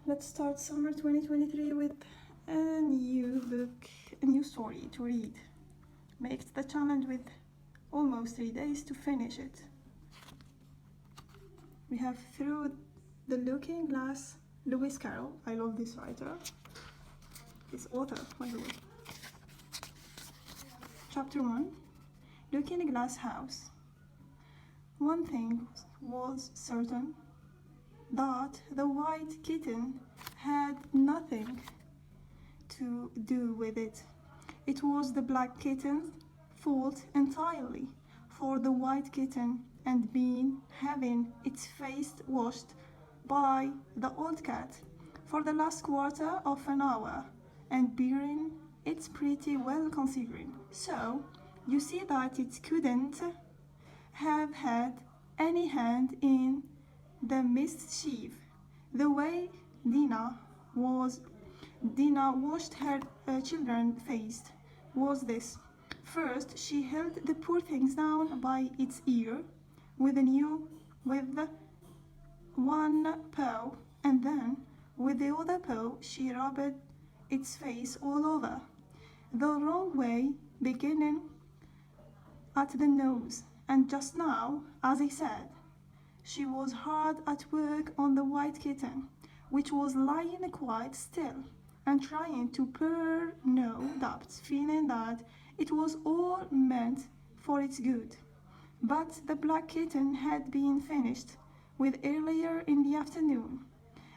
Let's start summer 2023 with a new book, a new story to read. Make the challenge with almost 3 days to finish it. We have Through the Looking Glass, Lewis Carroll. I love this writer, this author, by the way. Chapter 1, Looking Glass House. One thing was certain, that the white kitten had nothing to do with it. It was the black kitten's fault entirely, for the white kitten had been having its face washed by the old cat for the last quarter of an hour, and bearing it's pretty well considering. So you see that it couldn't have had any hand in the mischief. The way Dina washed her children's face was this. First, she held the poor things down by its ear with one paw, and then with the other paw she rubbed its face all over, the wrong way, beginning at the nose. And just now, as I said, she was hard at work on the white kitten, which was lying quite still and trying to purr, no doubt, feeling that it was all meant for its good. But the black kitten had been finished with earlier in the afternoon,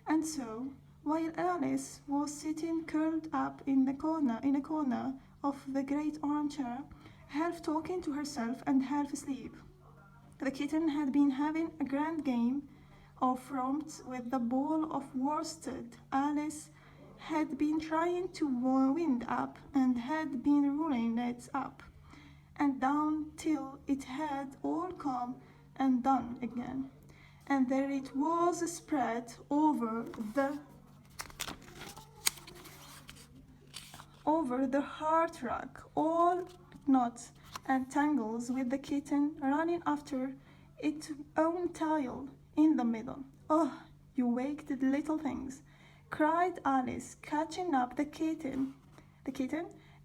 and so, while Alice was sitting curled up in a corner of the great armchair, half talking to herself and half asleep, the kitten had been having a grand game of romps with the ball of worsted Alice had been trying to wind up and had been rolling it up and down till it had all come and done again. And there it was spread over the hearthrug, all knots and tangles, with the kitten running after its own tail in the middle. "Oh, you wicked little things!" cried Alice, catching up the kitten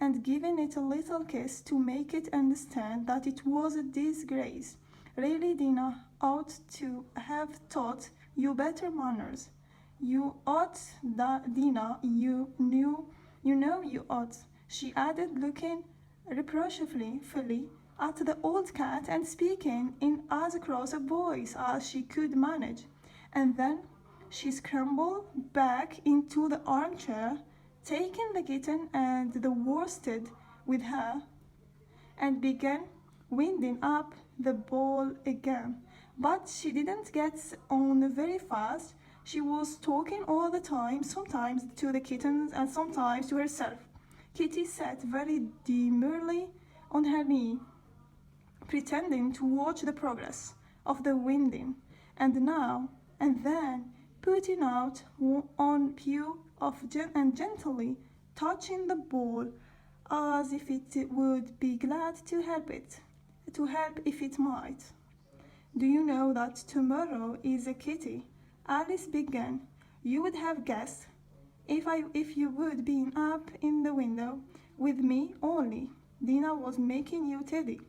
and giving it a little kiss to make it understand that it was a disgrace. "Really, Dina ought to have taught you better manners. You ought, Dina, you know you ought," she added, looking reproachfully at the old cat and speaking in as cross a voice as she could manage. And then she scrambled back into the armchair, taking the kitten and the worsted with her, and began winding up the ball again. But she didn't get on very fast. She was talking all the time, sometimes to the kittens and sometimes to herself. Kitty sat very demurely on her knee, pretending to watch the progress of the winding, and now and then putting out one paw and gently touching the ball as if it would be glad to help if it might. "Do you know that tomorrow is a kitty?" Alice began. "You would have guessed if you would been up in the window with me, only Dina was making you Teddy,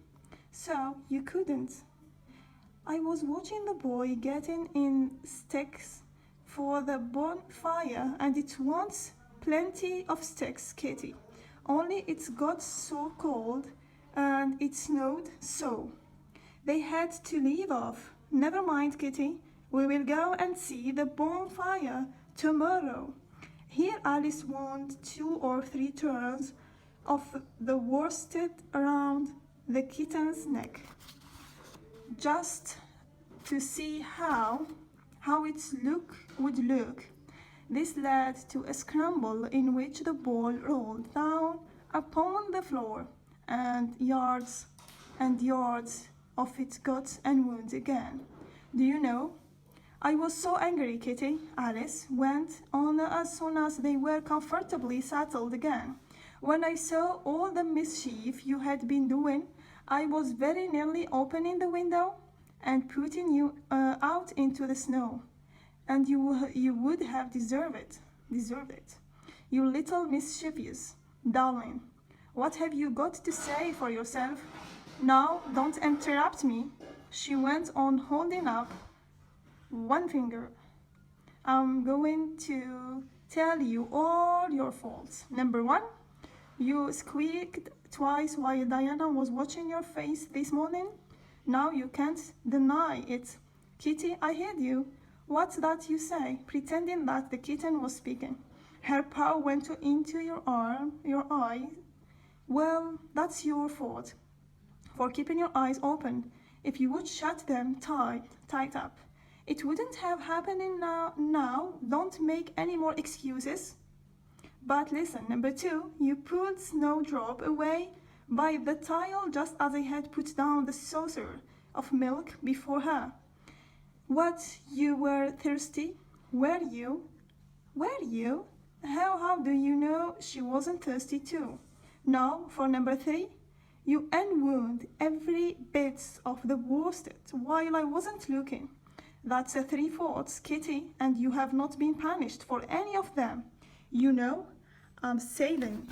so you couldn't. I was watching the boy getting in sticks for the bonfire, and it wants plenty of sticks, Kitty, only it's got so cold and it snowed so they had to leave off. Never mind, Kitty, we will go and see the bonfire tomorrow." Here Alice wound 2 or 3 turns of the worsted around the kitten's neck, just to see how its look would look. This led to a scramble in which the ball rolled down upon the floor, and yards of its guts and wounds again. "Do you know, I was so angry, Kitty," Alice went on as soon as they were comfortably settled again. "When I saw all the mischief you had been doing, I was very nearly opening the window and putting you out into the snow. and you would have deserved it. Deserved it. You little mischievous darling. What have you got to say for yourself? Now, don't interrupt me, she went on, holding up one finger. I'm going to tell you all your faults. Number one, you squeaked twice while Diana was watching your face this morning. Now you can't deny it. Kitty, I heard you. What's that you say? Pretending that the kitten was speaking. Her paw went into your arm, your eye. Well, that's your fault for keeping your eyes open. If you would shut them tight up, it wouldn't have happened now. Don't make any more excuses. But listen, number two, you pulled Snowdrop away by the tile just as I had put down the saucer of milk before her. What, you were thirsty? Were you? Were you? How do you know she wasn't thirsty too? Now, for number three, you unwound every bit of the worsted while I wasn't looking. That's a 3 faults, Kitty, and you have not been punished for any of them. You know, I'm saving.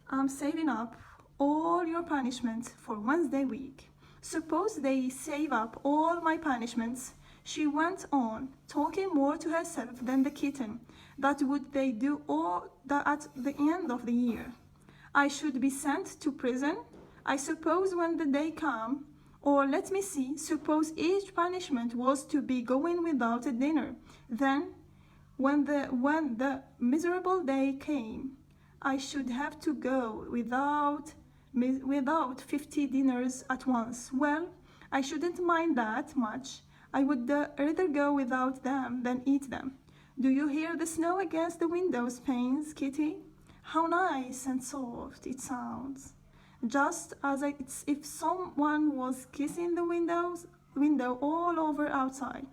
I'm saving up all your punishments for Wednesday week. Suppose they save up all my punishments, she went on, talking more to herself than the kitten. That would they do all that at the end of the year. I should be sent to prison, I suppose, when the day come. Or let me see, suppose each punishment was to be going without a dinner. Then, when the miserable day came, I should have to go without 50 dinners at once. Well, I shouldn't mind that much. I would rather go without them than eat them. Do you hear the snow against the window's panes, Kitty? How nice and soft it sounds. Just as it's if someone was kissing the window all over outside.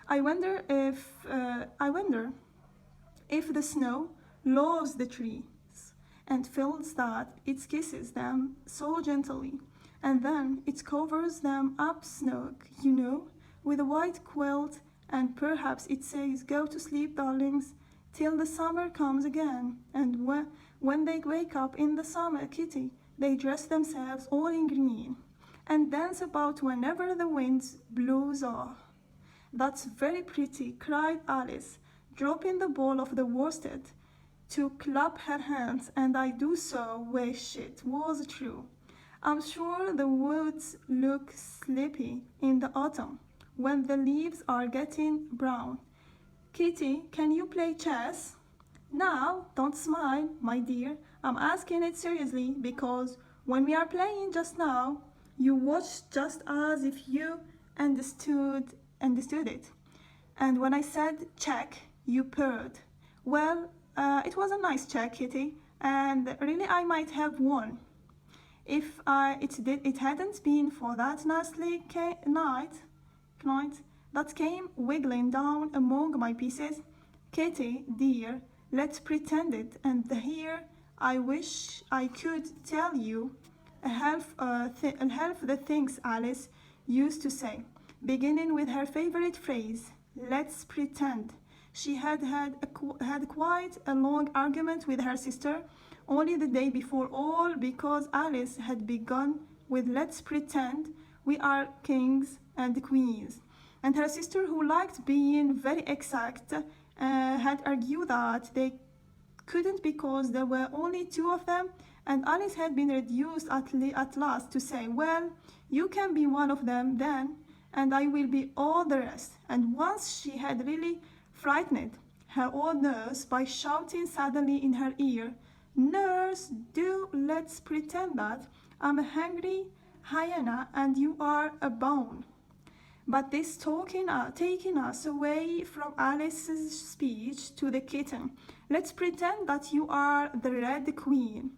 I wonder if the snow loves the trees and feels that it kisses them so gently, and then it covers them up snug, you know, with a white quilt, and perhaps it says, "Go to sleep, darlings, till the summer comes again." And when they wake up in the summer, Kitty, they dress themselves all in green and dance about whenever the wind blows off. That's very pretty, cried Alice, dropping the ball of the worsted to clap her hands, and I do so wish it was true. I'm sure the woods look sleepy in the autumn when the leaves are getting brown. Kitty, can you play chess? Now, don't smile, my dear. I'm asking it seriously because when we are playing just now, you watched just as if you understood it. And when I said check, you purred. Well, it was a nice check, Kitty, and really I might have won. If it hadn't been for that nasty knight that came wiggling down among my pieces. Kitty, dear, let's pretend it, and here I wish I could tell you half the things Alice used to say, beginning with her favorite phrase, "Let's pretend." She had quite a long argument with her sister only the day before, all because Alice had begun with "Let's pretend we are kings and queens." And her sister, who liked being very exact, had argued that they couldn't because there were only 2 of them, and Alice had been reduced at last to say, "Well, you can be one of them then, and I will be all the rest." And once she had really frightened her old nurse by shouting suddenly in her ear, "Nurse, let's pretend that I'm a hungry hyena and you are a bone." But this taking us away from Alice's speech to the kitten. "Let's pretend that you are the Red Queen.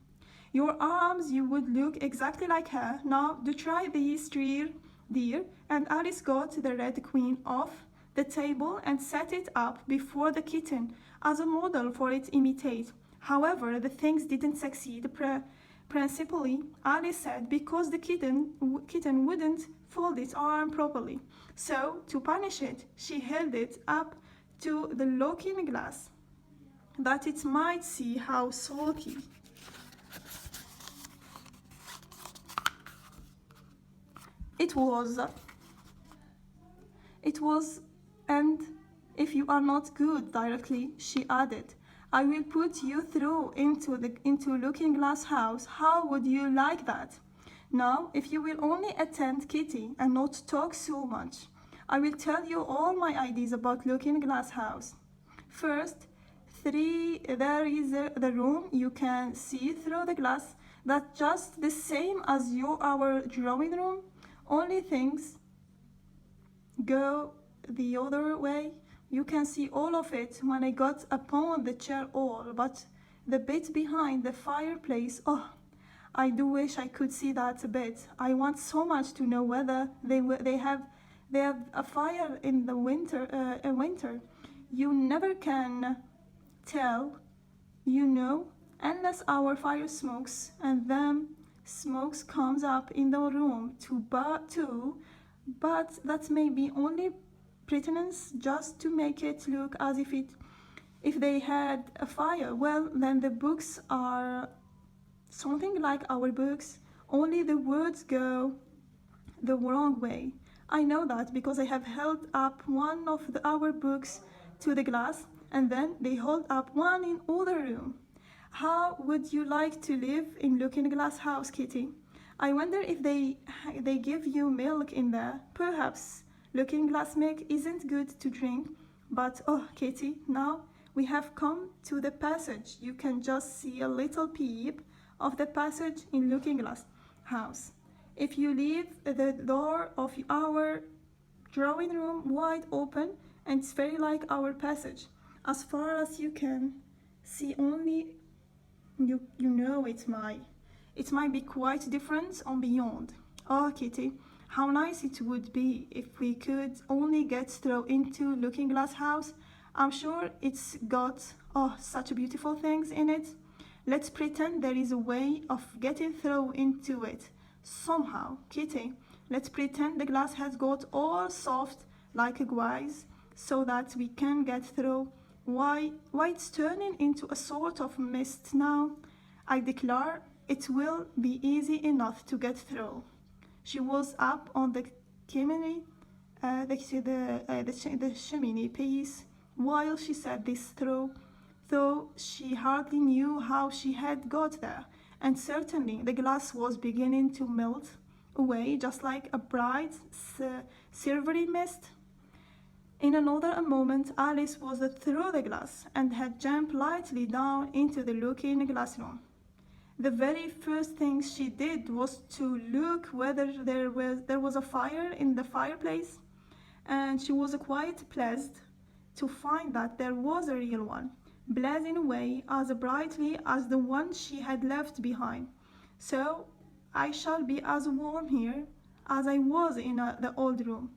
Your arms, you would look exactly like her. Now, do try these, dear." And Alice got the Red Queen off the table and set it up before the kitten as a model for it to imitate. However, the things didn't succeed. Principally, Alice said, because the kitten wouldn't fold its arm properly. So, to punish it, she held it up to the looking glass, that it might see how sulky it was. And if you are not good directly, she added, I will put you through into Looking Glass House. How would you like that? Now, if you will only attend Kitty and not talk so much, I will tell you all my ideas about Looking Glass House. First, there is the room you can see through the glass. That's just the same as our drawing room, only things go the other way. You can see all of it when I got upon the chair all, but the bit behind the fireplace, oh, I do wish I could see that bit. I want so much to know whether they have a fire in the winter. You never can tell, unless our fire smokes, and then smokes comes up in the room too, but that may be only pretense, just to make it look as if they had a fire. Well, then the books are something like our books, only the words go the wrong way. I know that because I have held up one of our books to the glass, and then they hold up one in other room. How would you like to live in Looking Glass House, Kitty? I wonder if they give you milk in there. Perhaps Looking Glass milk isn't good to drink, but oh, Kitty, now we have come to the passage. You can just see a little peep of the passage in Looking Glass House. If you leave the door of our drawing room wide open, and it's very like our passage, as far as you can see, only you know it might be quite different on beyond. Oh, Kitty, how nice it would be if we could only get through into Looking Glass House. I'm sure it's got such beautiful things in it. Let's pretend there is a way of getting through into it somehow, Kitty. Let's pretend the glass has got all soft like a guise, so that we can get through. Why it's turning into a sort of mist now. I declare it will be easy enough to get through. She was up on the chimney, the chimney piece, while she said this, though she hardly knew how she had got there, and certainly the glass was beginning to melt away, just like a bright, silvery mist. In another moment, Alice was through the glass and had jumped lightly down into the Looking Glass room. The very first thing she did was to look whether there was a fire in the fireplace, and she was quite pleased to find that there was a real one, blazing away as brightly as the one she had left behind. So I shall be as warm here as I was in the old room.